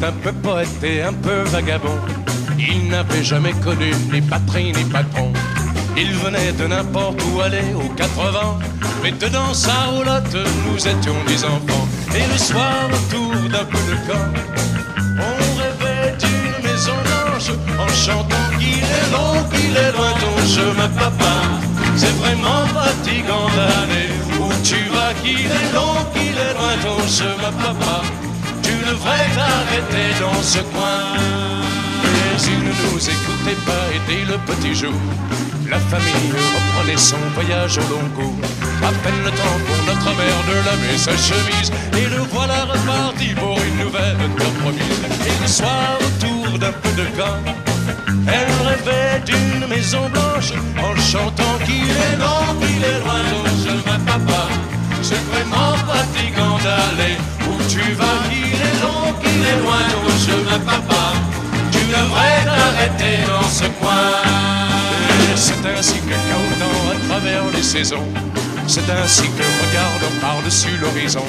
un peu poète et un peu vagabond. Il n'avait jamais connu ni patrie ni patron. Il venait de n'importe où aller aux 80, mais dedans sa roulotte, nous étions 10 enfants. Et le soir, autour d'un peu de camp, on rêvait d'une maison blanche, en chantant qu'il est long, qu'il est loin ton chemin, papa. C'est vraiment fatigant d'aller où tu vas, qu'il est long, qu'il est loin ton chemin, papa. Tu devrais t'arrêter dans ce coin. Mais il ne nous écoutait pas, et dès le petit jour, la famille reprenait son voyage au long cours. À peine le temps pour notre mère de laver sa chemise, et le voilà reparti pour une nouvelle terre promise. Et le soir, autour d'un peu de camp, elle rêvait d'une maison blanche, en chantant qu'il est long, qu'il est loin ton chemin, papa. C'est vraiment fatigant d'aller où tu vas, qu'il est long, qu'il est loin ton chemin, papa. Tu devrais t'arrêter dans ce coin. C'est ainsi que cahotant à travers les saisons, c'est ainsi que regardons par-dessus l'horizon,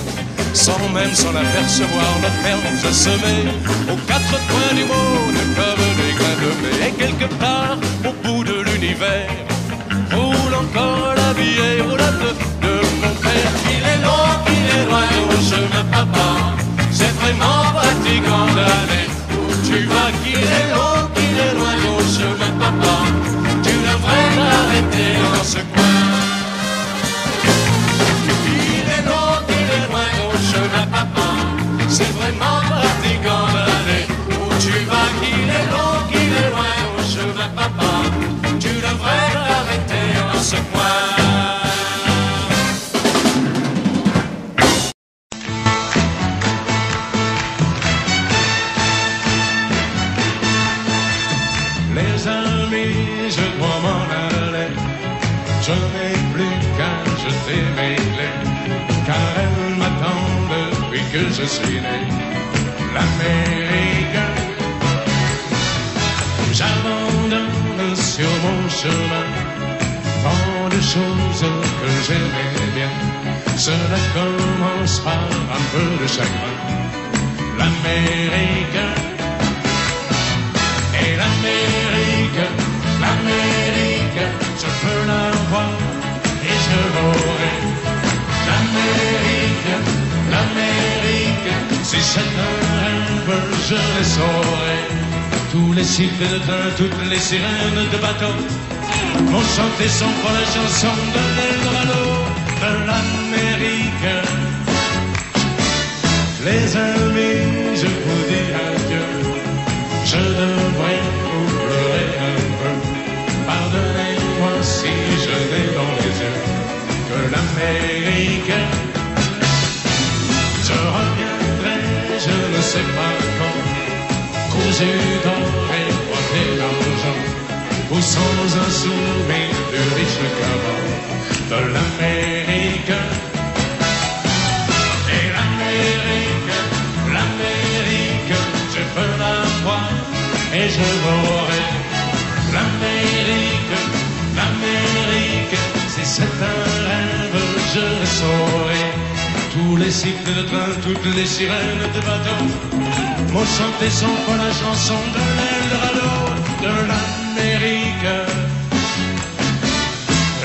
sans même s'en apercevoir, notre mère nous a semés aux quatre coins du monde comme des grains de blé. Et quelque part au bout de l'univers roule encore la vieille roulotte de mon père. Il est long, il est loin au chemin, papa. C'est vraiment fatigant d'aller où tu vas, qu'il est long, qu'il est loin au chemin, papa. Tu devrais t'arrêter dans ce coin. Il est long, il est loin au chemin, papa. C'est vraiment fatigant d'aller où tu vas, qu'il est long, qu'il est loin au chemin, papa. Tu devrais t'arrêter dans ce coin. Les amis, je dois m'en aller. Je n'ai plus qu'à jeter mes clés, car elles m'attendent depuis que je suis né. L'Amérique, j'abandonne sur mon chemin tant de choses que j'aimais bien. Cela commence par un peu de chagrin. L'Amérique, et l'Amérique, l'Amérique, je peux la voir et je l'aurai. L'Amérique, l'Amérique, si c'est un rêve, je le saurai. Tous les cycles de train, toutes les sirènes de bateau vont chanter son pour la chanson de l'Eldorado de l'Amérique. Les amis, je vous dis adieu. Je devrais vous pleurer un peu. Pardonnez-moi si je n'ai dans les yeux que l'Amérique. Je reviendrai, je ne sais pas quand, cousu d'or et pointé d'argent, ou sans un souvenir du riche caron de l'Amérique. Et l'Amérique, l'Amérique, je peux la voir et je l'aurai. L'Amérique, l'Amérique, si c'est un rêve, je le saurai. Tous les cycles de train, toutes les sirènes de bateau m'ont chanté son pour la chanson de l'Eldorado de l'Amérique.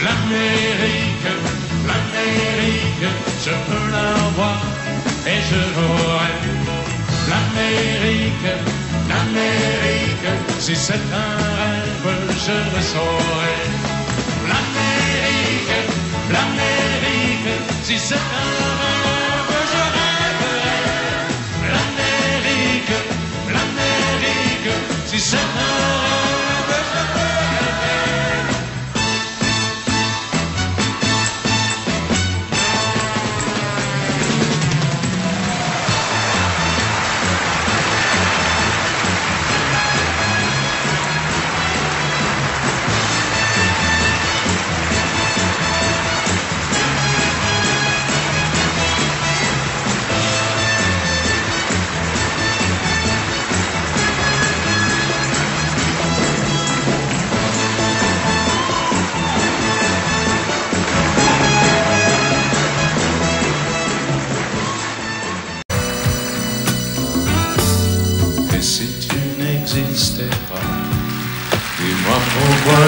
L'Amérique, l'Amérique, je peux la voir et je l'aurai. L'Amérique, l'Amérique, si c'est un rêve, je le saurai. L'Amérique, l'Amérique, si c'est un rêve, je rêverai. L'Amérique, l'Amérique, si c'est un rêve, je rêverai.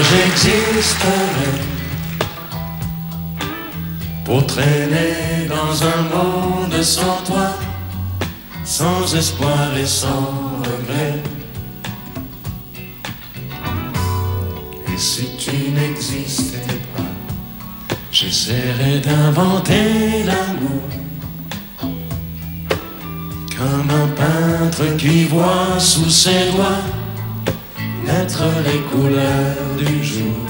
j'existerais pour traîner dans un monde sans toi, sans espoir et sans regret. Et si tu n'existais pas, j'essaierais d'inventer l'amour comme un peintre qui voit sous ses doigts naître les couleurs du jour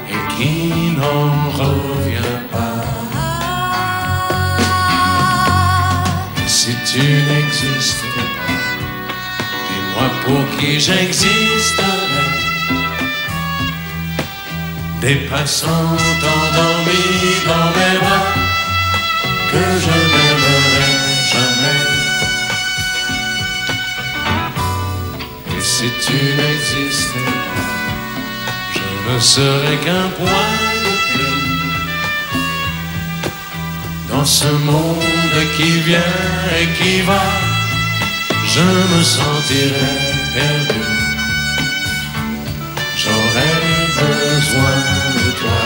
et qui n'en revient pas. Et si tu n'existais pas, dis-moi pour qui j'existerais. Des passants endormis dans mes bras que je n'aimerais jamais. Et si tu n'existais pas, je ne serais qu'un point de plus dans ce monde qui vient et qui va. Je me sentirais perdu. J'aurais besoin de toi.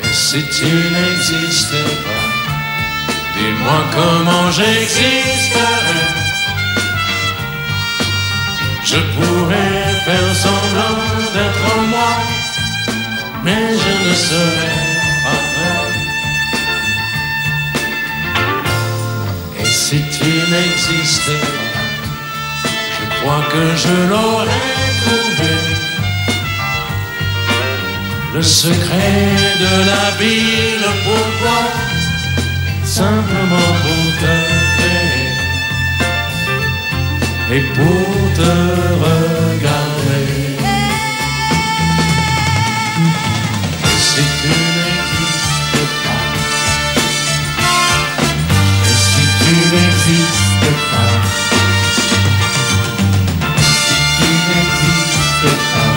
Et si tu n'existais pas, dis-moi comment j'existerais. Je pourrais faire semblant d'être moi, mais je ne serais pas vrai. Et si tu n'existais pas, je crois que je l'aurais trouvé. Le secret de la vie, le pourquoi, simplement pour te créer et pour te regarder. Et si tu n'existes pas, et si tu n'existes pas, si tu n'existes pas,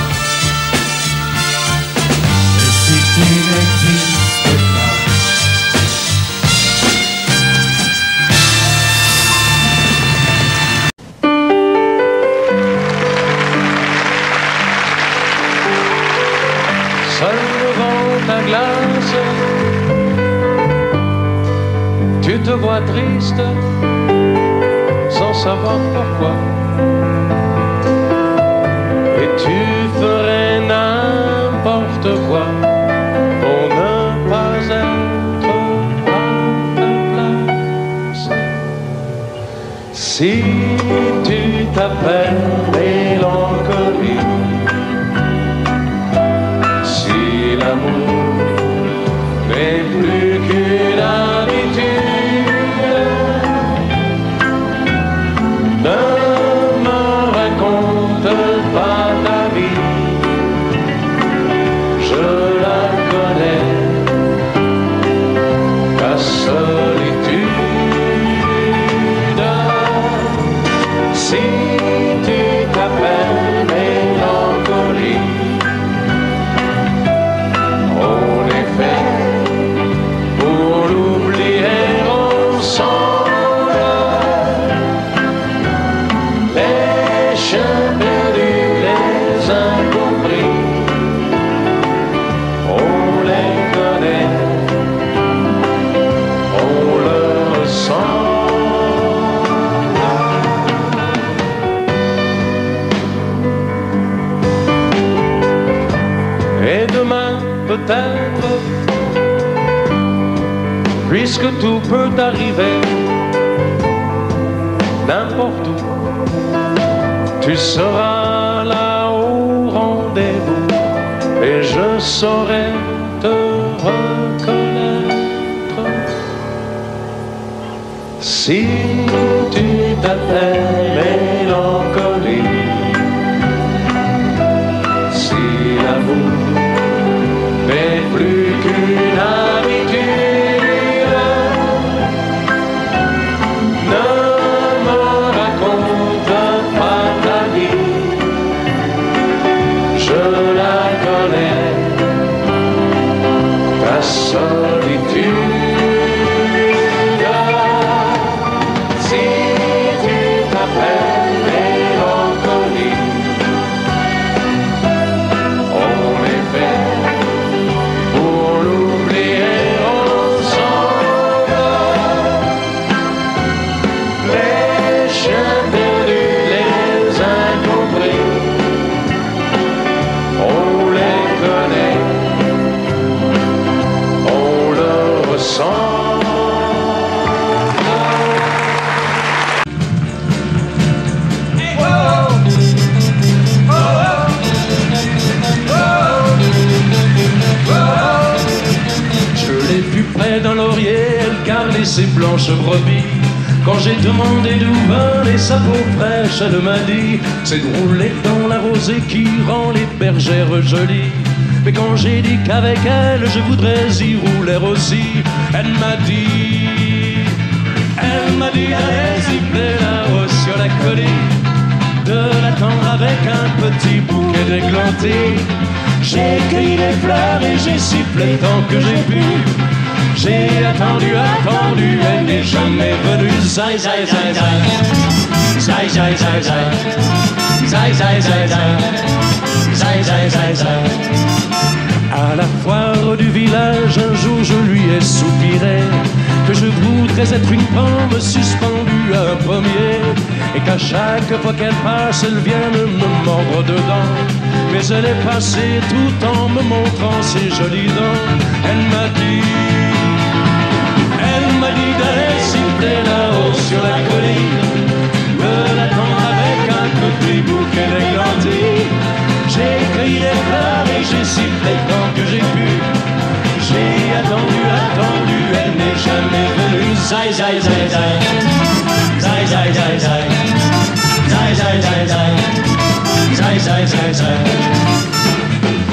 et si tu n'existes pas. Seul devant ta glace, tu te vois triste, sans savoir pourquoi. Et tu ferais n'importe quoi pour ne pas être à ta place. Si tu t'appelles mélancolie, l'amour n'est plus qu'une habitude, ne me raconte pas ta vie, je la connais, ta solitude. Si tu t'appelles mélancolie, pour l'oublier ensemble, les chiens perdus, les incompris, on les connaît, on le ressent. Et demain peut-être, puisque tout peut arriver, n'importe où, tu seras là au rendez-vous et je saurai te reconnaître. Si tu t'appelles mélancolie, si l'amour n'est plus qu'une habitude, ses blanches brebis. Quand j'ai demandé d'où venait sa peau fraîche, elle m'a dit c'est de rouler dans la rosée qui rend les bergères jolies. Mais quand j'ai dit qu'avec elle je voudrais y rouler aussi, elle m'a dit allez siffler là-haut sur la colline, de l'attendre avec un petit bouquet d'églantis. J'ai cueilli les fleurs et j'ai sifflé tant que j'ai pu. J'ai attendu, elle n'est jamais venue. Zai, zai, zai, zai. Zai, zai, zai, zai. Zai, zai, zai, zai. Zai, zai, zai, zai. À la foire du village, un jour je lui ai soupiré que je voudrais être une pomme suspendue à un pommier, et qu'à chaque fois qu'elle passe, elle vienne me mordre dedans. Mais elle est passée tout en me montrant ses jolies dents. Elle m'a dit d'aller siffler là-haut sur la colline, de l'attendre avec un petit bouquet d'églantis. J'ai cueilli les fleurs et j'ai sifflé tant que j'ai pu. J'ai attendu, elle n'est jamais venue. Zai, zai, zai, zai. Zai, zai, zai, zai. Zai, zai, zai, zai. Zai, zai, zai, zai.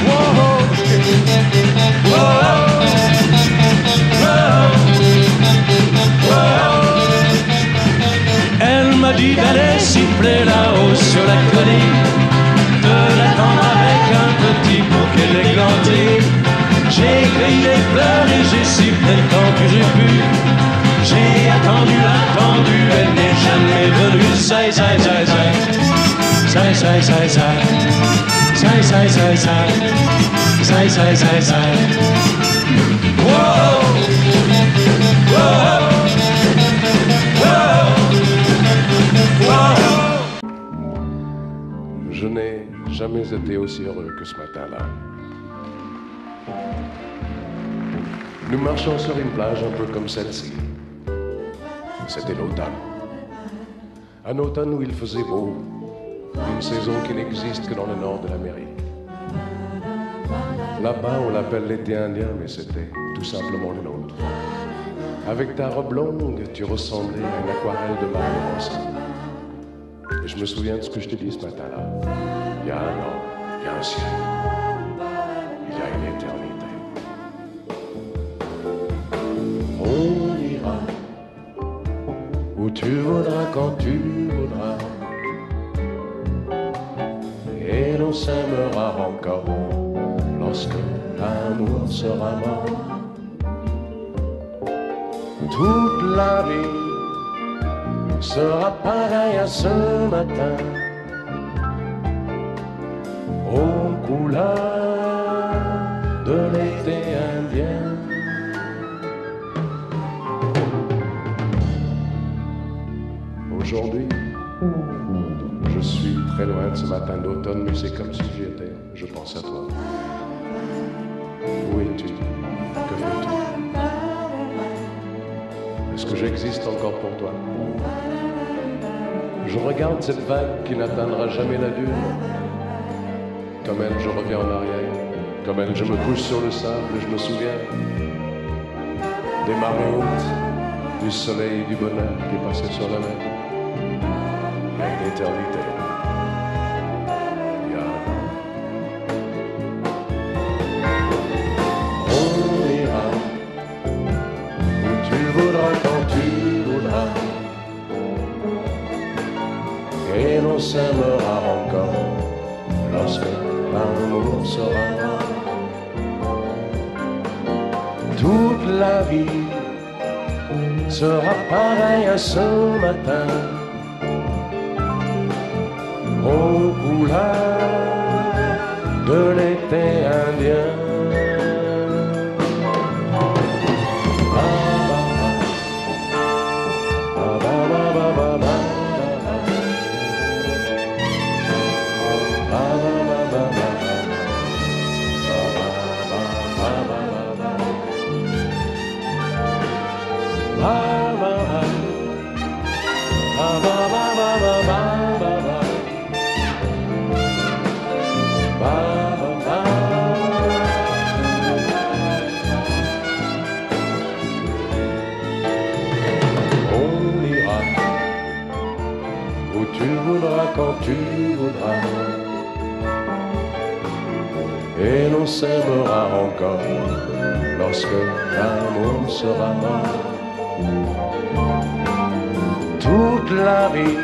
Whoa, whoa. Elle m'a dit d'aller siffler là-haut sur la colline, de l'attendre avec un petit bouquet d'églantis. J'ai cueilli les fleurs et j'ai sifflé tant que j'ai pu. J'ai attendu, elle n'est jamais venue. Zai, zai, zai, zai. Zai, zai, zai, zai. Zai, zai, zai, zai. Zai, zai, zai, zai. Whoa! Whoa! Je n'ai jamais été aussi heureux que ce matin-là. Nous marchions sur une plage un peu comme celle-ci. C'était l'automne. Un automne où il faisait beau, une saison qui n'existe que dans le nord de l'Amérique. Là-bas, on l'appelle l'été indien, mais c'était tout simplement le nôtre. Avec ta robe longue, tu ressemblais à une aquarelle de Mario Rossi. Et je me souviens de ce que je t'ai dit ce matin-là. Il y a un an, il y a un ciel, il y a une éternité. On ira où tu voudras, quand tu voudras, et l'on s'aimera encore lorsque l'amour sera mort. Toute la vie sera pareille à ce matin, aux couleurs de l'été indien. Aujourd'hui, je suis très loin de ce matin d'automne, mais c'est comme si j'y étais. Je pense à toi. Où es-tu? Que fais-tu? Est-ce que j'existe encore pour toi? Je regarde cette vague qui n'atteindra jamais la dune. Comme elle, je reviens en arrière. Comme elle, je me couche sur le sable et je me souviens des marées hautes, du soleil et du bonheur qui passaient sur la mer. Il y a une éternité. On ira où tu voudras, quand tu voudras, et l'on s'aimera encore lorsque l'amour sera mort. Toute la vie sera pareille à ce matin, aux couleurs de l'été indien. viendras quand tu voudras. Et l'on s'aimera encore lorsque l'amour sera mort. Toute la vie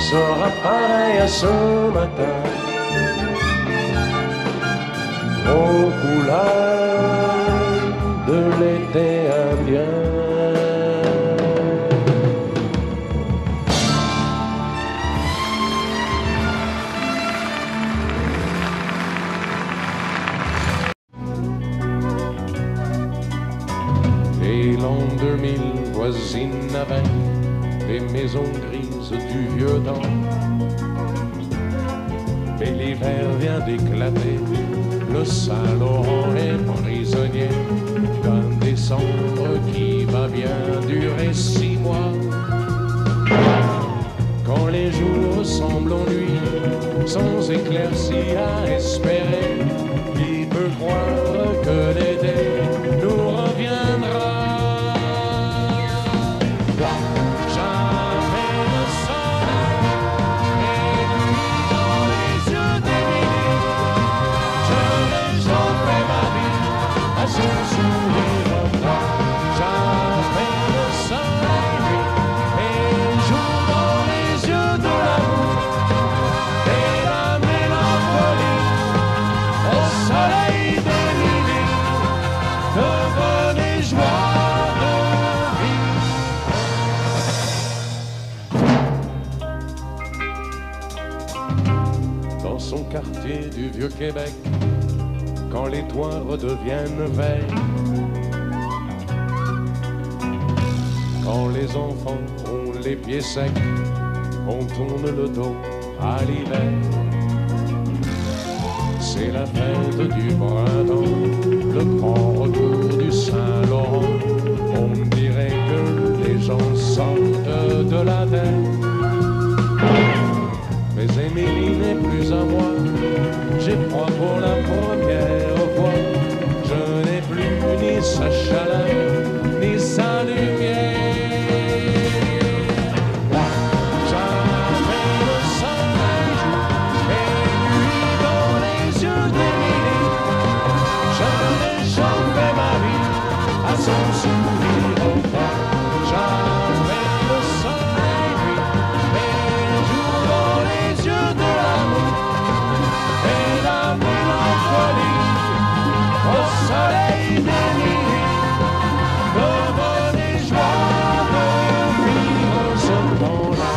sera pareille à ce matin, aux couleurs de l'été indien. Et l'an 2000 voisine avec les maisons grises du vieux temps. Mais l'hiver vient d'éclater, le Saint-Laurent est prisonnier d'un décembre qui va bien durer 6 mois. Quand les jours semblent en nuit, sans éclaircie à espérer, qui peut croire que l'été nous reviendra? Dans son quartier du Vieux-Québec, quand les toits redeviennent verts, quand les enfants ont les pieds secs, on tourne le dos à l'hiver. C'est la fête du printemps, le grand retour du Saint-Laurent. On dirait que les gens sortent de la terre. Mais Émilie n'est plus à moi, j'ai froid pour la première fois. Je n'ai plus ni sa chaleur, ni sa lumière. Jamais le soleil et lui dans les yeux d'Émilie. Je réchauffais ma vie à son sourire au fond. Jamais le soleil et jour dans les yeux de l'amour et la mélancolie au soleil d'Émilie. De bonne joie de vivre ce temps-là.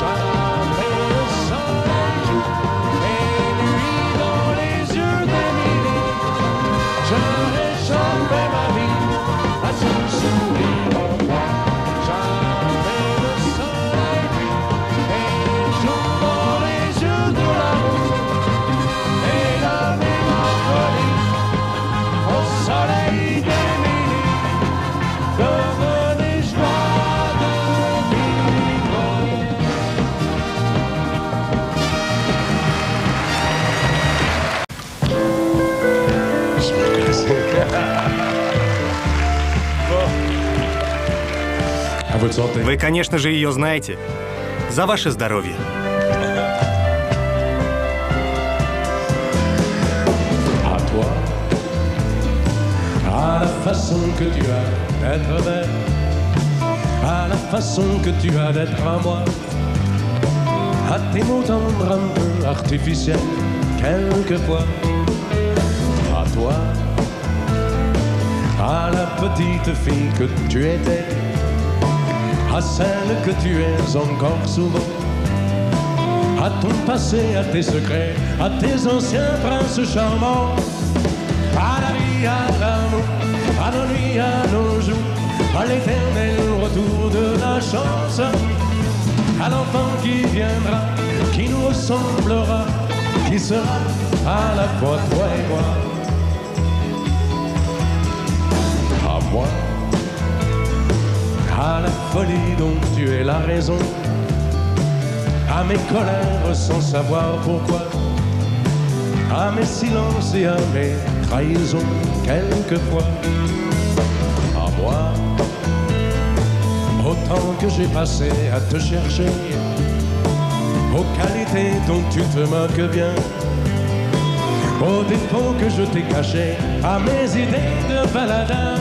Jamais le soleil et lui dans les yeux d'Émilie. Je réchauffais ma vie à son sourire au fond. Jamais le soleil et jour dans les yeux de l'amour et la mélancolie au soleil d'Émilie. Devenez joie de vivre. À votre santé. Вы, конечно же, ее знаете. За ваше здоровье. À toi, à la façon que tu as d'être belle, à la façon que tu as d'être à moi, à tes mots tendres un peu artificiels, quelquefois. À toi, à la petite fille que tu étais, à celle que tu es encore souvent, à ton passé, à tes secrets, à tes anciens princes charmants, à la vie, à l'amour, à nos nuits, à nos jours, à l'éternel retour de la chance, à l'enfant qui viendra, qui nous ressemblera, qui sera à la fois toi et moi. À moi, à la folie dont tu es la raison, à mes colères sans savoir pourquoi, à mes silences et à mes trahisons quelquefois. À moi, au temps que j'ai passé à te chercher, aux qualités dont tu te moques bien, aux défauts que je t'ai cachés, à mes idées de baladin,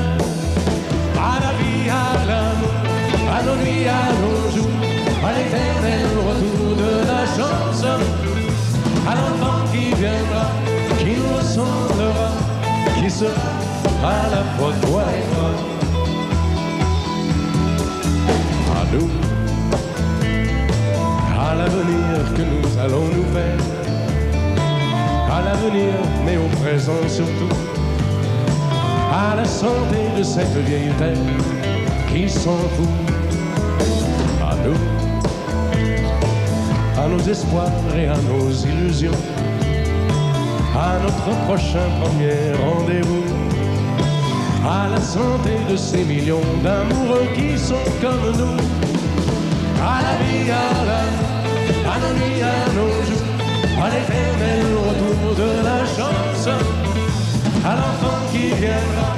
à la vie, à l'amour, à nos nuits, à nos jours, à l'éternel retour de la chance, à l'enfant qui viendra, qui nous ressemblera, qui sera à la fois toi et moi. À nous, à l'avenir que nous allons nous faire, à l'avenir, mais au présent surtout, à la santé de cette vieille terre qui s'en fout. À nous, à nos espoirs et à nos illusions, à notre prochain premier rendez-vous, à la santé de ces millions d'amoureux qui sont comme nous, à la vie, à l'amour, à nos nuits, à nos jours, à l'éternel retour de la chance, à l'enfant qui viendra,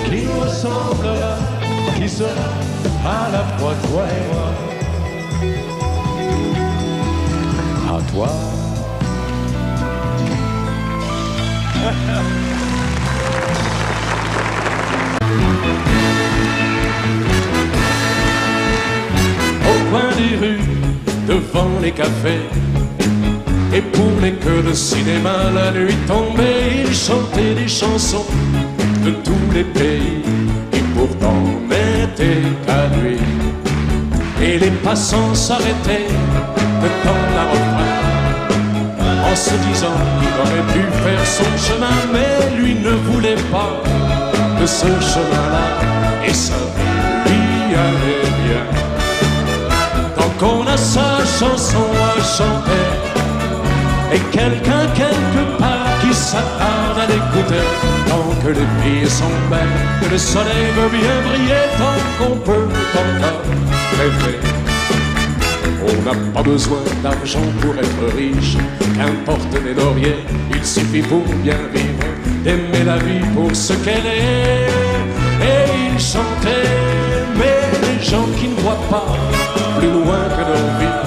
qui nous ressemblera, qui sera à la fois toi et moi. À toi. Au coin des rues, devant les cafés, et pour les queues de cinéma, la nuit tombée, ils chantaient des chansons de tous les pays, et pourtant n'étaient qu'à lui. Et les passants s'arrêtaient de temps à refrain, en se disant qu'il aurait pu faire son chemin, mais lui ne voulait pas de ce chemin-là, et sa vie lui allait bien. Tant qu'on a sa chanson à chanter, et quelqu'un quelque part qui s'attarde à l'écouter, tant que les filles sont belles, que le soleil veut bien briller, tant qu'on peut encore rêver. On n'a pas besoin d'argent pour être riche, qu'importe les lauriers, il suffit pour bien vivre d'aimer la vie pour ce qu'elle est. Et il chantait, mais les gens qui ne voient pas plus loin que leur vie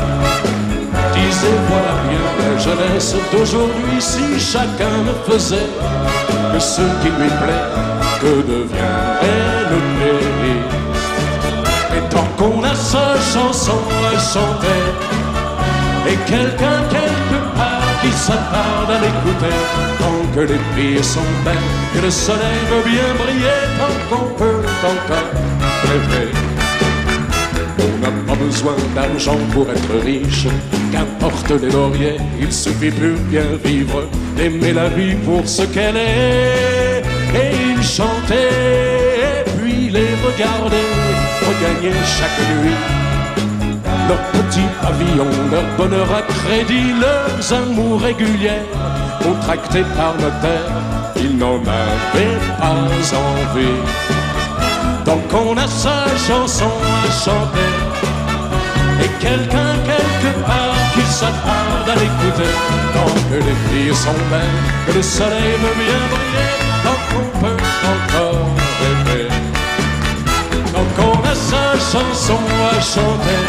disaient voilà bien la jeunesse d'aujourd'hui, si chacun ne faisait que ce qui lui plaît, que deviendrait le pays. Et tant qu'on a sa chanson à chanter, et quelqu'un quelque part qui s'attarde à l'écouter, tant que les filles sont belles, que le soleil veut bien briller, tant qu'on peut encore rêver. On n'a pas besoin d'argent pour être riche, qu'importe les lauriers, il suffit pour bien vivre, d'aimer la vie pour ce qu'elle est. Et il chantait, et puis les regardait regagner chaque nuit leur petit pavillon, leur bonheur à crédit, leurs amours réguliers, contractés par notaire, ils n'en avaient pas envie. Tant qu'on a sa chanson à chanter, et quelqu'un quelque part qui s'attarde à l'écouter, tant que les filles sont belles, que le soleil veut bien briller, tant qu'on peut encore rêver. Tant qu'on a sa chanson à chanter,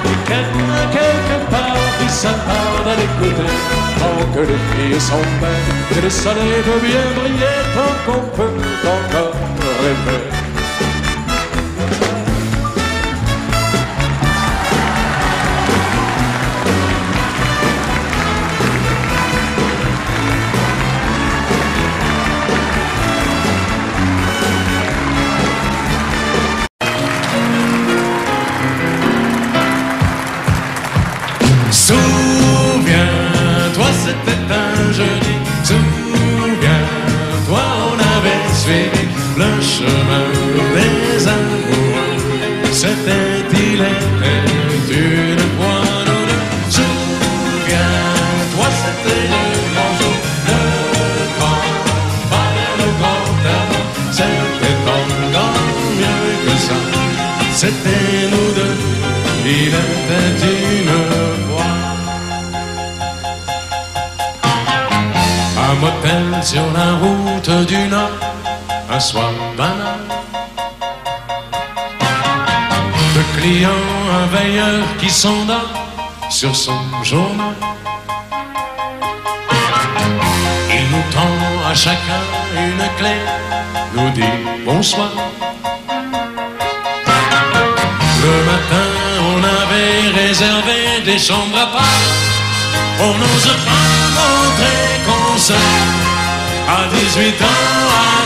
et quelqu'un quelque part qui s'attarde à l'écouter, tant que les filles sont belles, que le soleil veut bien briller, tant qu'on peut encore rêver. Souviens-toi, c'était un jeudi. Souviens-toi, on avait suivi le chemin des amoureux. C'était, il était une fois nous deux. Souviens-toi, c'était le grand jour, le grand bonheur, le grand amour. C'était encore mieux que ça. C'était nous deux, il était une fois. Un motel sur la route du Nord, un soir banal. Deux clients, un veilleur qui s'endort, sur son journal. Il nous tend à chacun une clé, nous dit bonsoir. Le matin, on avait réservé des chambres à part. On n'ose pas montrer qu'on s'aime à 18 ans à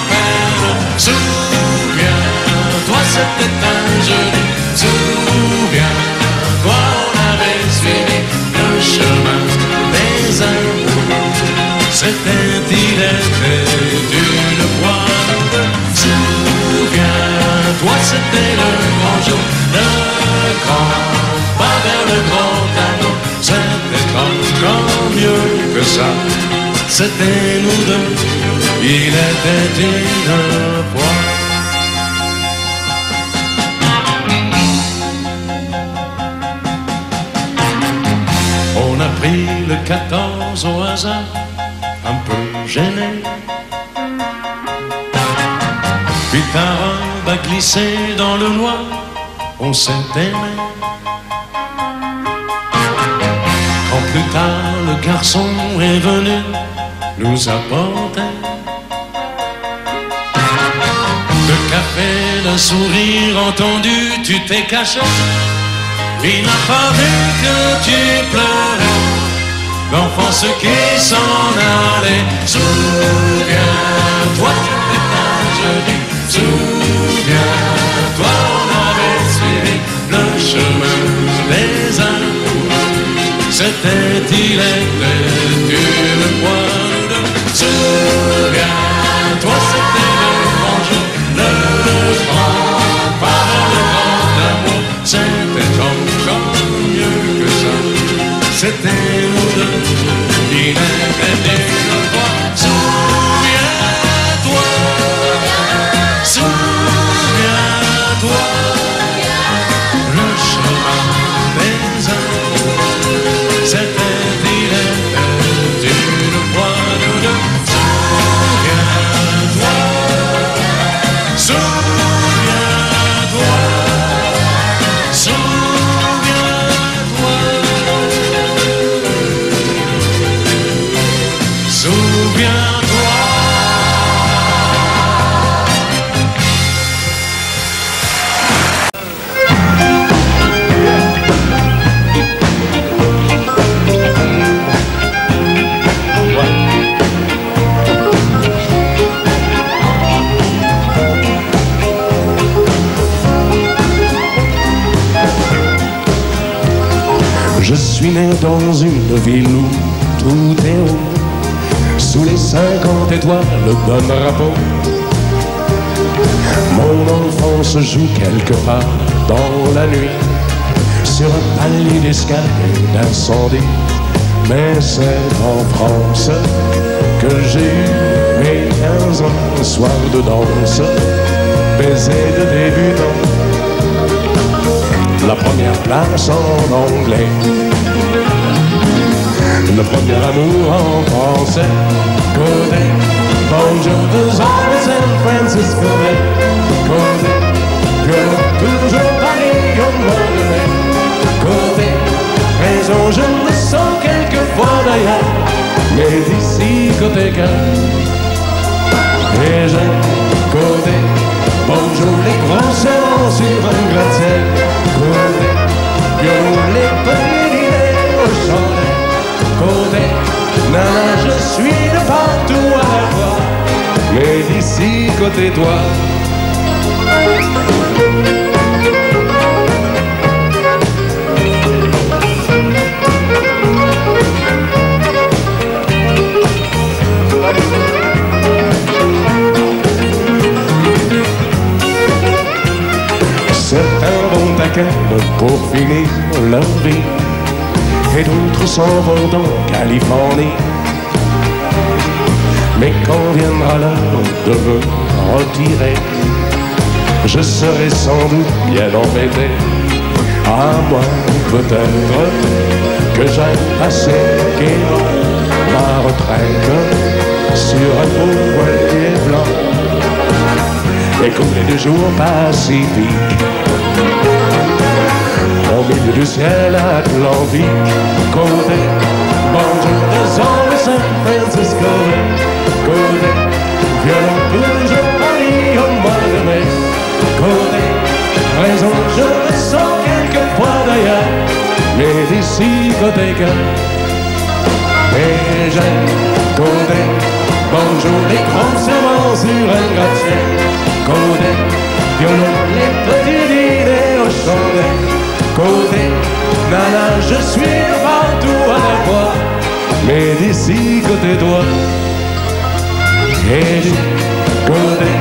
peine. Souviens-toi, c'était un jeudi. Souviens-toi, on avait suivi le chemin des amours. Il était une fois. Souviens-toi, c'était le grand jour, le grand pas vers le grand amour. C'était encore mieux que ça. C'était nous deux. Il était une fois. On a pris le 14 au hasard, un peu gêné. Puis ta robe a glissé dans le noir, on s'est aimé. Quand plus tard le garçon est venu nous apporter le café, le sourire entendu, tu t'es caché. Il n'a pas vu que tu pleurais, l'enfance qui s'en allait. Souviens-toi, c'était un jeudi. Souviens-toi, on avait suivi le chemin des amours. C'était, il était une fois nous deux. Souviens-toi, c'était le grand jour, le grand pas vers le grand amour. C'était encore mieux que ça. C'était nous deux. Il était une fois. Souviens-toi, souviens-toi, le chemin des amours. C'était, il était une fois nous deux. Souviens-toi, souviens-toi, souviens-toi, souviens-toi. Je suis né dans une ville où tout est haut, sous les 50 étoiles d'un drapeau. Mon enfance joue quelque part dans la nuit, sur un palier d'escalier d'incendie. Mais c'est en France que j'ai eu mes 15 ans, un soir de danse, baiser de débutant. La première place en anglais, le premier amour en français. Côté, bonjour de San Francisco. Côté, toujours Paris au Montréal. Côté, raison, je me sens quelquefois d'ailleurs, mais d'ici côté cœur. Et j'aime côté, bonjour les grands serments sur un gratte-ciel. Côté, les petits dîners au chalet. Côté, nana, je suis de partout à la fois, mais d'ici côté toi. Certains vont à Cannes pour finir leur vie, et d'autres s'en vont en Californie. Mais quand viendra l'heure de me retirer, je serai sans doute bien embêté. À moi peut-être que j'aille passer gaiement ma retraite sur un beau voilier blanc, écoulé de jours pacifiques. au milieu du ciel atlantique. Côté bonjour des hommes de San Francisco, côté violon toujours Paris au mois de mai. Côté raison, je le sens quelquefois d'ailleurs, mais d'ici côté cœur. Et j'aime côté bonjour les grands serments sur un gratte-ciel. Côté violon, les petits dîners au chandelle. Côté nana, je suis de partout à la fois, mais d'ici côté toi. Et du côté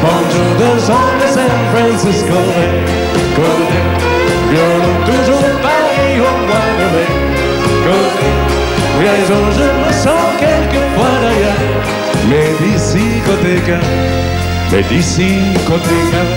bonjour de San Francisco, côté violon toujours Paris au mois de mai. Côté raison, je me sens quelquefois d'ailleurs, mais d'ici côté cœur, mais d'ici côté cœur.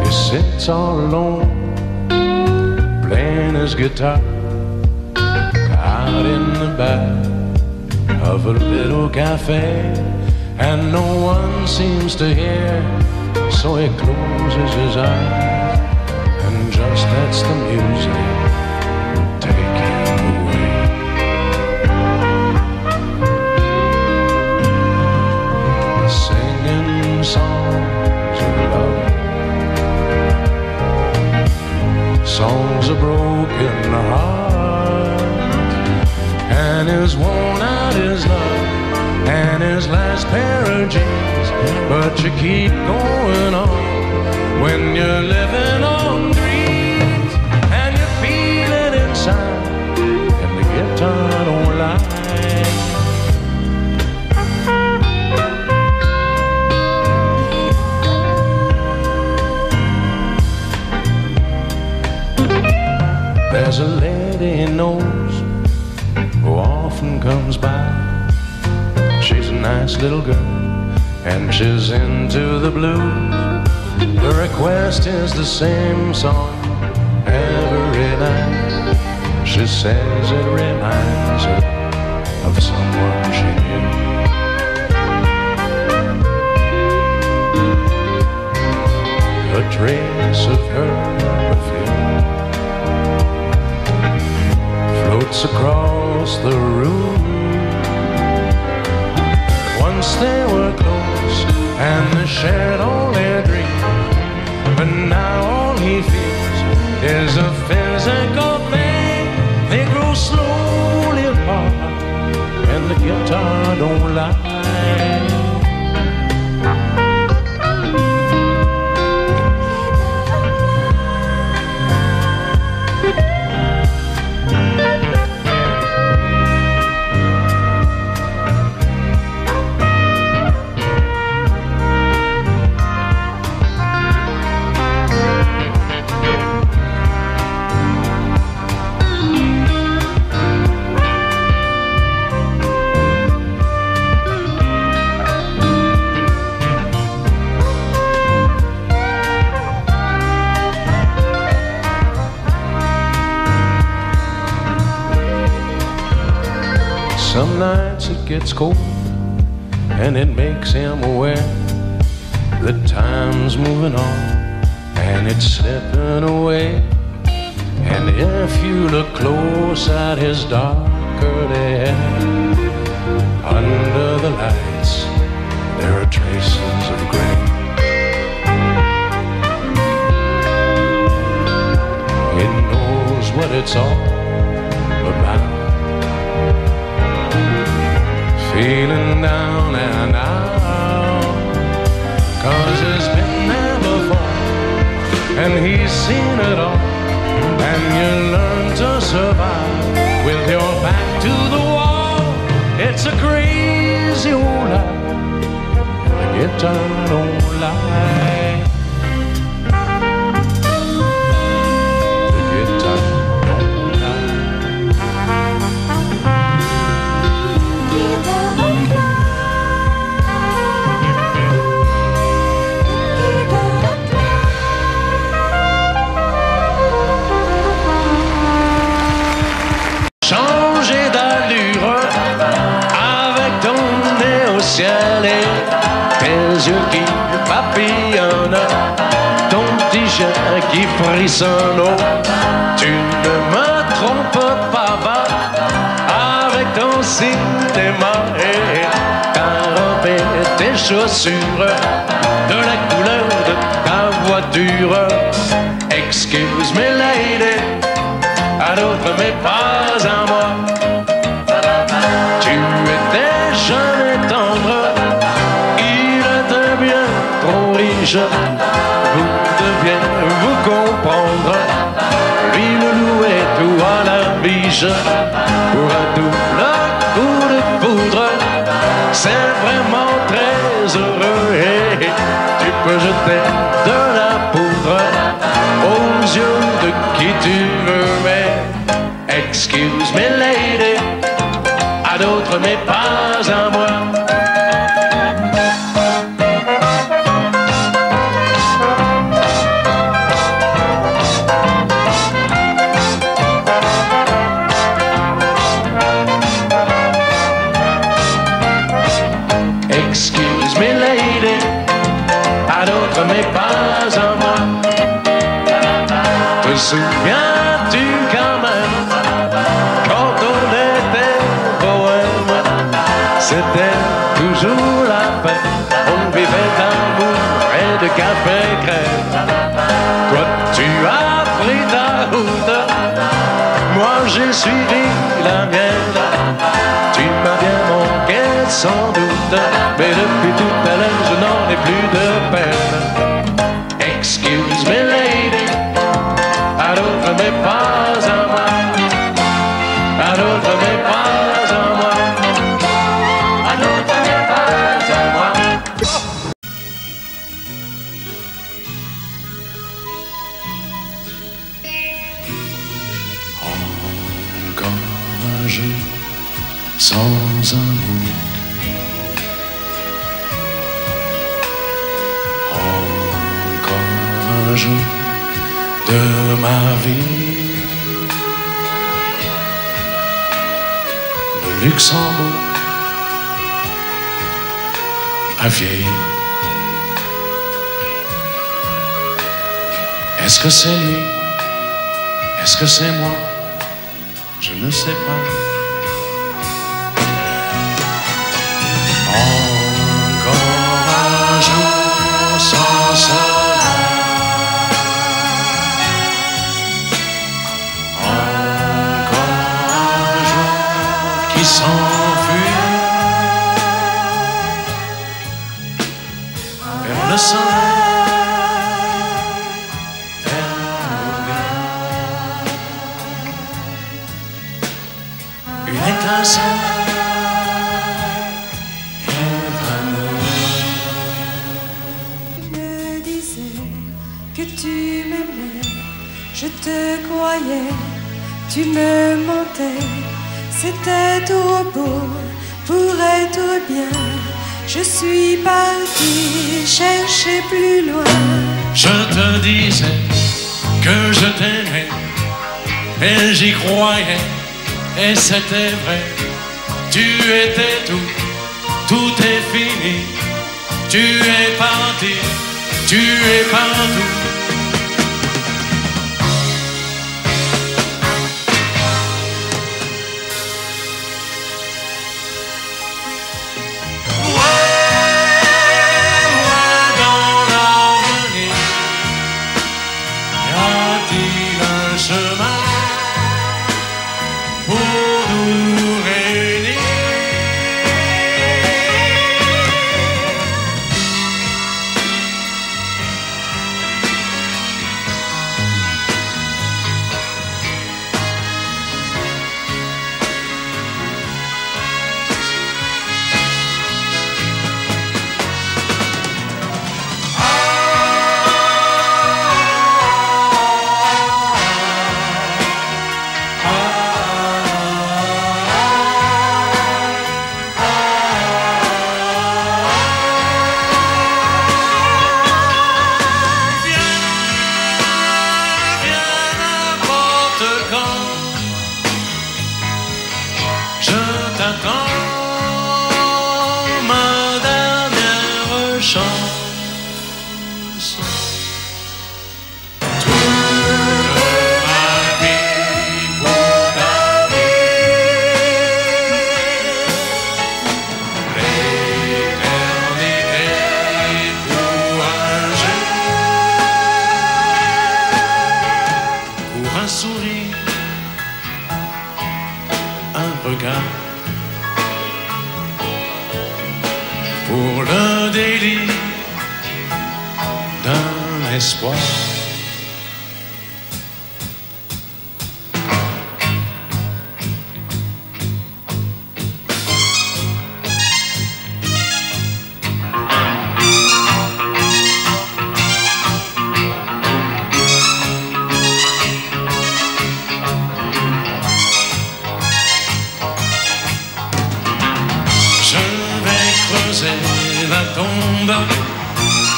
Sits all alone, playing his guitar, out in the back of a little cafe, and no one seems to hear, so he closes his eyes and just lets the music take him away. Singing songs of love, songs of broken heart, and his worn out his love, and his last pair of jeans. But you keep going on when you're living on dreams, and you feel it inside, and the guitar don't lie. There's a lady he knows who often comes by. She's a nice little girl and she's into the blues. Her request is the same song every night. She says it reminds her of someone she knew. A trace of her perfume floats across the room. Once they were close and they shared all their dreams, but now all he feels is a physical pain. They grow slowly apart and the guitar don't lie. Some nights it gets cold and it makes him aware that time's moving on and it's slipping away. And if you look close at his dark curly hair, under the lights there are traces of gray. He knows what it's all about, feeling down and out, 'cause he's been there before and he's seen it all. And you learn to survive with your back to the wall. It's a crazy old life, and the guitar don't lie. The guitar don't lie. ciel et tes yeux qui papillonnent, ton petit chien qui frissonne. Oh, tu ne me trompes pas, va avec ton cinéma et ta robe et tes chaussures, de la couleur de ta voiture. Excuse me lady, à d'autres mais pas à moi. Tu étais jeune et tendre, il était bien trop riche. Vous deviez vous comprendre, lui le louait tout à la biche. Pour un double coup de foudre, c'est vraiment très heureux. Et tu peux jeter de la poudre aux yeux de qui tu veux, mais excuse me lady, à d'autres mais pas à moi. Excuse me lady, à d'autres mais pas à moi. Te souviens-tu quand même, quand on était bohème, c'était toujours la fête, on vivait d'amour et de café crème. Toi tu as pris ta route, moi j'ai suivi la mienne. Tu m'as bien manqué sans doute, mais depuis tout à l'heure je n'en ai plus de peine. Excuse me lady, à d'autres mais pas à moi, à d'autres mais pas à moi, à d'autres mais pas à moi. Encore un jeu sans amour, encore un jour de ma vie. Le Luxembourg a vieilli. Est-ce que c'est lui? Est-ce que c'est moi? Je ne sais pas. Encore un jour sans soleil, encore un jour qui s'enfuit vers le soleil, vers l'oubli. Une étincelle que tu m'aimais, je te croyais, tu me mentais, c'était trop beau pour être bien. Je suis partie chercher plus loin. Je te disais que je t'aimais et j'y croyais et c'était vrai. Tu étais tout, tout est fini. Tu es parti, tu es partout. pour le délit d'un espoir. La tombe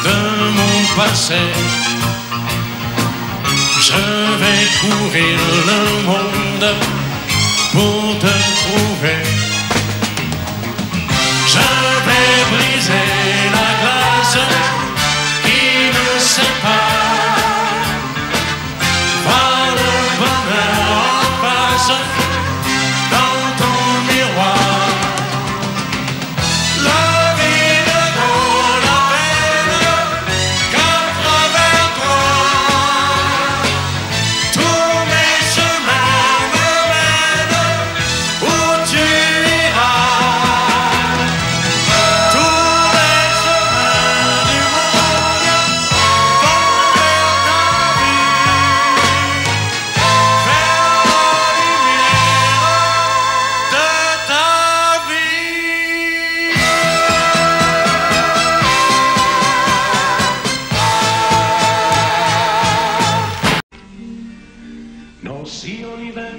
de mon passé, je vais courir le monde pour te trouver. Je vais briser la glace qui nous sépare. Voir le bonheur en face dans ton miroir. Nancy en hiver,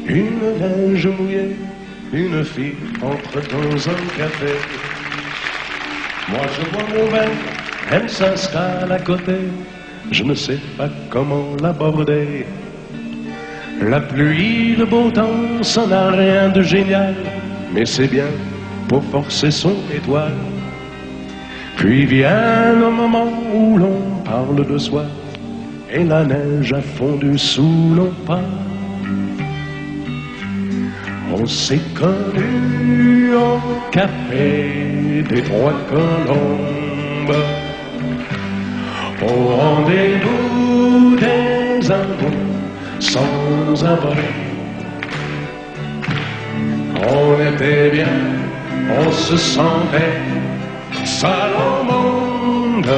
une neige mouillée, une fille entre dans un café. Moi je bois mon verre, elle s'installe à côté, je ne sais pas comment l'aborder. La pluie, le beau temps, ça n'a rien de génial, mais c'est bien pour forcer son étoile. Puis vient le moment où l'on parle de soi, et la neige a fondu sous nos pas. On s'est connus au café des Trois Colombes, au rendez-vous des amours sans abri. On était bien, on se sentait seul au monde.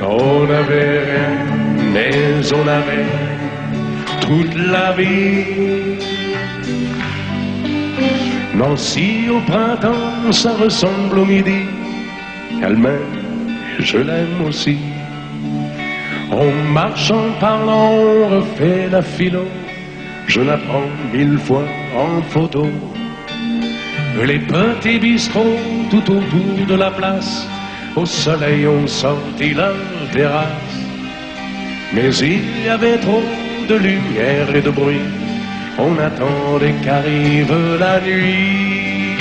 On n'avait rien, mais on avait toute la vie. Nancy au printemps, ça ressemble au midi. Elle m'aime, je l'aime aussi. On marche en parlant, on refait la philo. Je la prends 1000 fois en photo. Les petits bistrots tout autour de la place, au soleil ont sorti leur terrasse. Mais il y avait trop de lumière et de bruit, on attendait qu'arrive la nuit.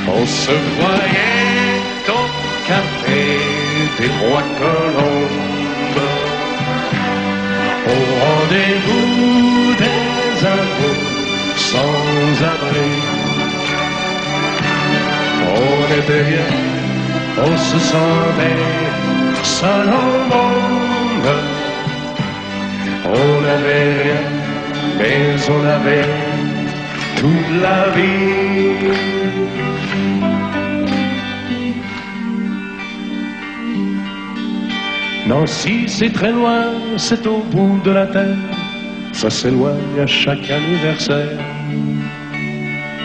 On se voyait au café des Trois Colombes, au rendez-vous des amours sans abri. On était bien, on se sentait seul au monde. On n'avait rien, mais on avait toute la vie. Nancy, c'est très loin, c'est au bout de la terre. Ça s'éloigne à chaque anniversaire.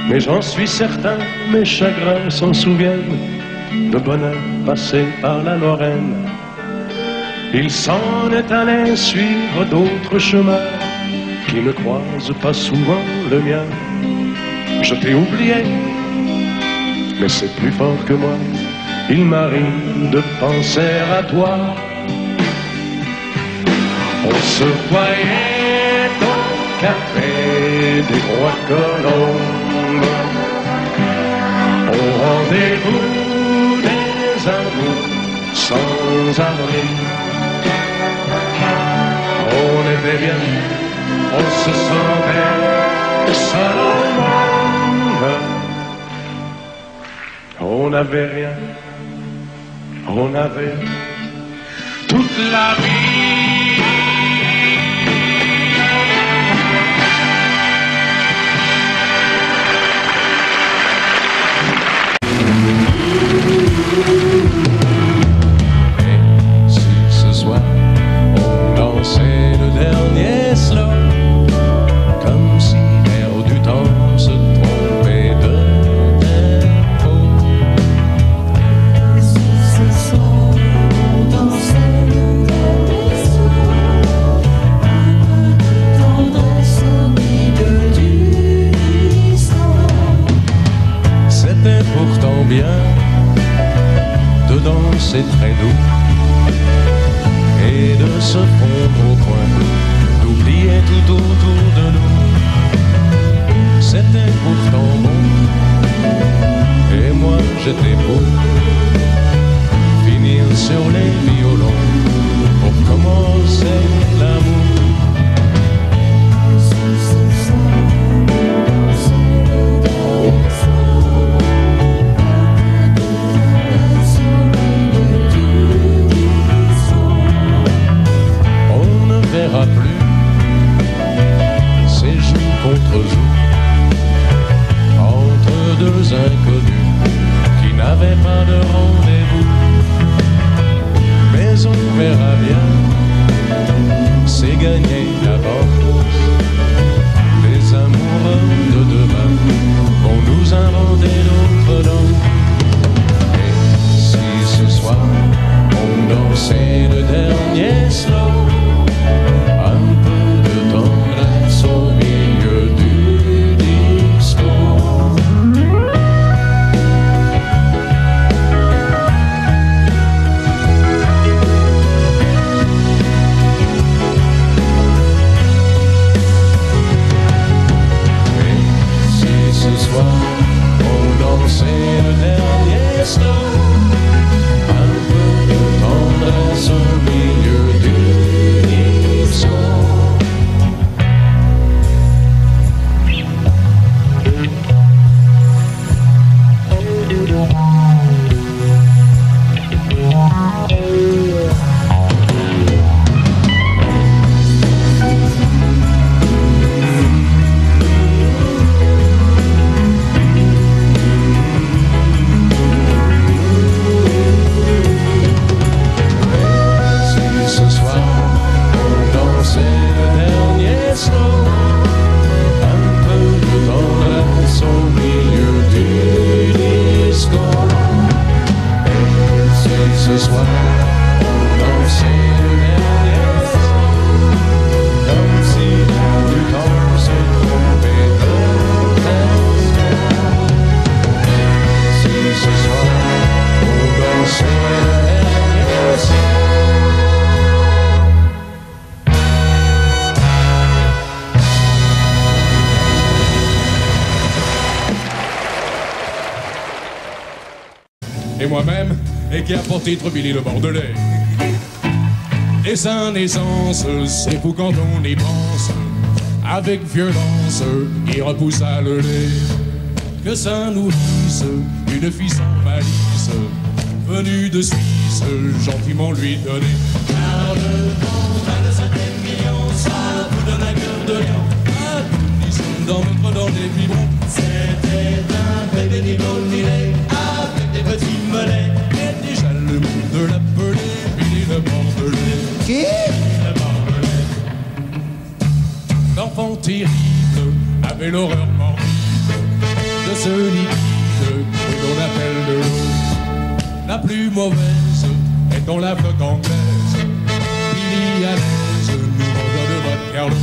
Mais j'en suis certain, mes chagrins s'en souviennent, de bonheur passé par la Lorraine. Il s'en est allé suivre d'autres chemins qui ne croisent pas souvent le mien. Je t'ai oublié, mais c'est plus fort que moi. Il m'arrive de penser à toi. On se voyait au café des Trois Colombes, au rendez-vous des amours sans abri. On était bien, on se sentait seul au monde. On n'avait rien, on avait toute la vie. bien de danser très doux et de se fondre au coin, d'oublier tout autour de nous. C'était pourtant bon, et moi j'étais beau. Finir sur les violons pour commencer l'amour. Verra plus ces jours contre jours entre deux inconnus qui n'avaient pas de rendez-vous. Mais on verra bien, c'est gagné d'avance. Les amoureux de demain vont nous inventer d'autres danses. Et si ce soir on dansait le dernier slow, un peu de tendresse au milieu du disco. Et si ce soir on dansait le dernier slow, un peu de tendresse au milieu du disco. Et moi-même, et qui a pour titre Billy le Bordelais. Et sa naissance, c'est fou quand on y pense. Avec violence, il repoussa le lait. Que ça nourrisse une fille sans malice, venue de Suisse, gentiment lui donner. Car le vent, 25e million, ça vous donne un cœur de lion. À condition d'en mettre dans les biberons. C'était un bébé ni blond ni laid, avec des petits mollets. Et déjà le monde l'appelait Billy le Bordelais. Qui? Le Bordelais. L'enfant terrible avait l'horreur morbide de ce liquide que l'on appelle de l'eau. La plus mauvaise étant la flotte anglaise. Billy à l'aise nous vendant de votre Carlo.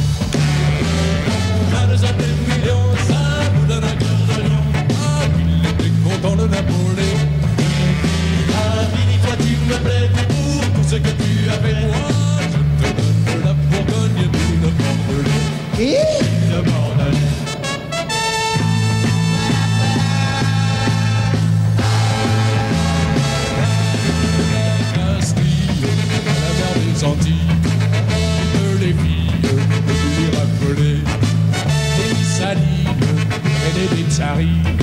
25 millions, ça vous donne un cœur de lion. Ah, il était content de Napoléon. Ah, Billy, toi tu me plais pour tout ce que tu as fait. Moi, je te donne de la Bourgogne, Billy le Bordelais. Qui? Le Bordelais. Senti toutes les filles de lui rappeler des salines et des tsarines,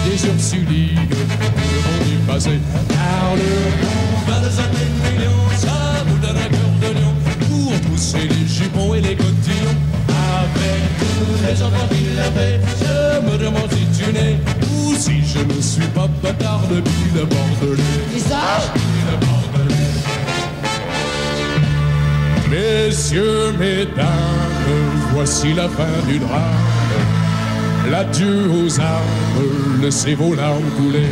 des ursulines, le monde du passé. Car le monde 25 millions, ça vous donne un cœur de lion pour pousser les jupons et les cotillons. Avec tous les enfants qu'il avait, je me demande si tu n'es ou si je ne suis pas bâtard de Billy le Bordelais. Qui ça? Le Bordelais. Messieurs, mesdames, voici la fin du drame. L'adieu aux armes, laissez vos larmes couler.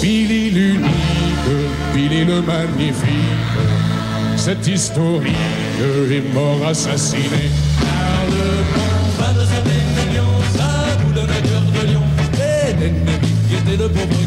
Billy l'unique, Billy le magnifique, cet historique est mort assassiné. Car le monde 25 millions, ça vous donne un cœur de lion. Et l'ennemi qui était de pauvres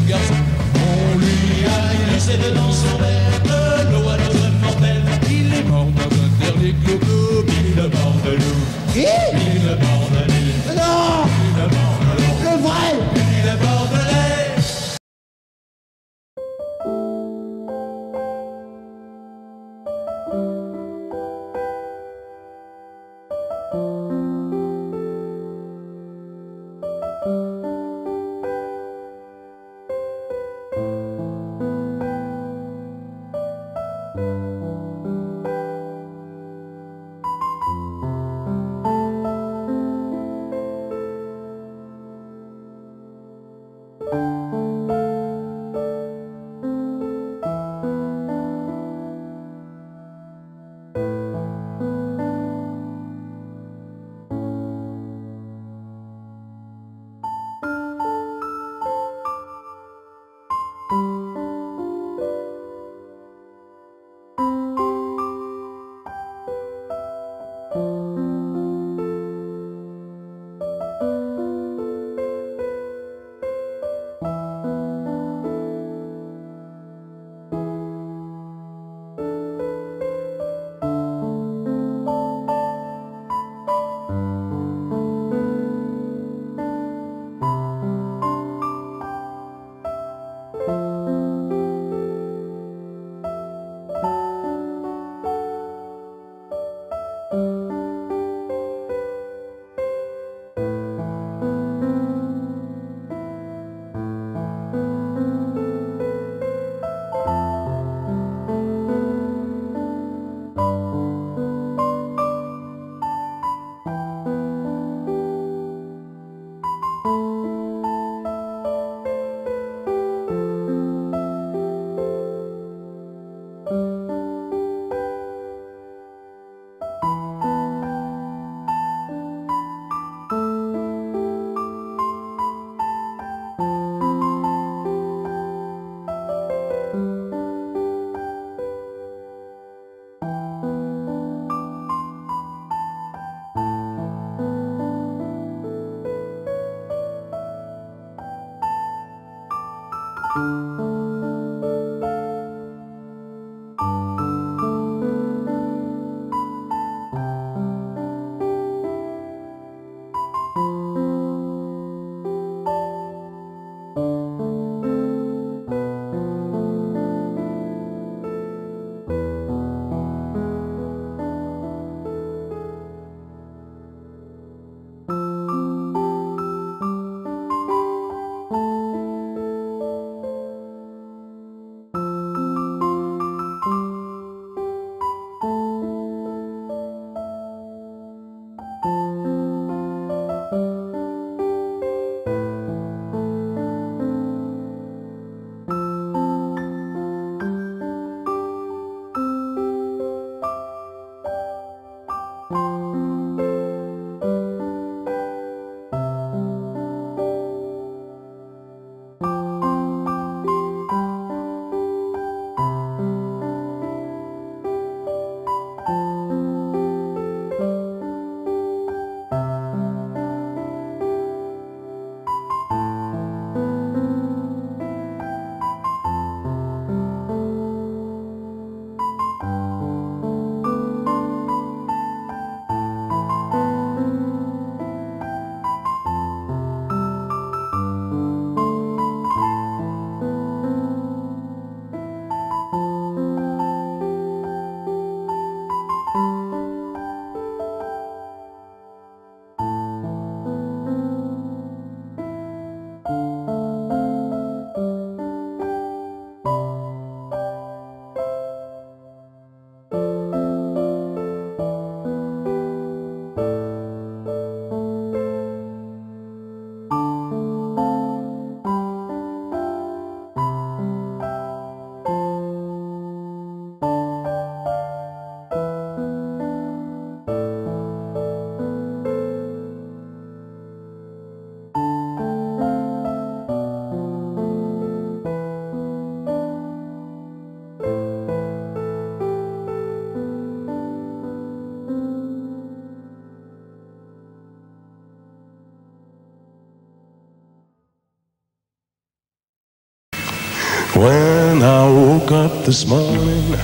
When I woke up this morning,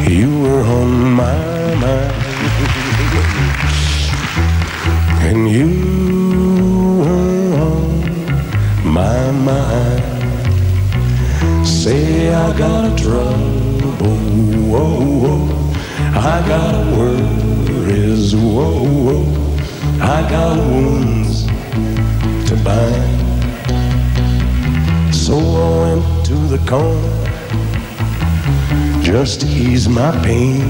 you were on my mind, and you were on my mind. Say I got trouble, whoa, whoa. I got worries, whoa, whoa. I got wounds to bind. So I went to the corner just to ease my pain.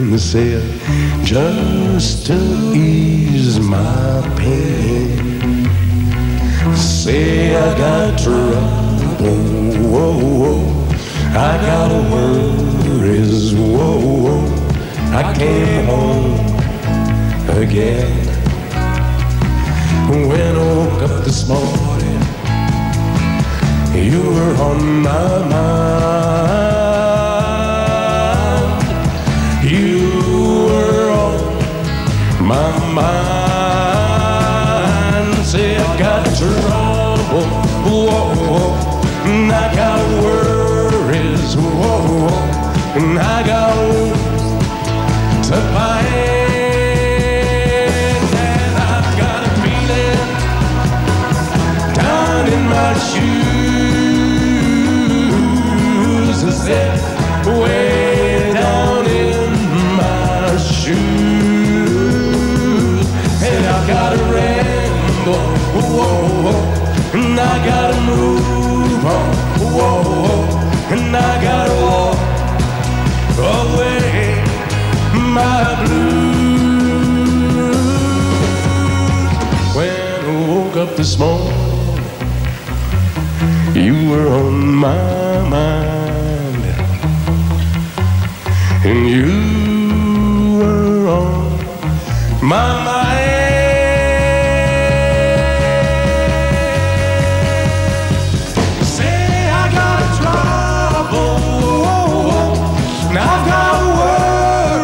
They said, just to ease my pain. Say I got trouble, whoa, whoa. I got worries, whoa, whoa. I came home again. When I woke up this morning, you were on my mind. You were on my mind. Say I got trouble, whoa, whoa. And I got worries, whoa, whoa. And I got wounds to bind. My shoes, I said, way down in my shoes. And I gotta ramble, whoa, whoa, and I gotta move on, whoa, whoa, and I gotta walk away my blues. this morning, you were on my mind, and you were on my mind. Say I got trouble, and I've got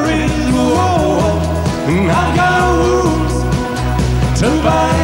worries, and I've got wounds to bind.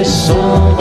Song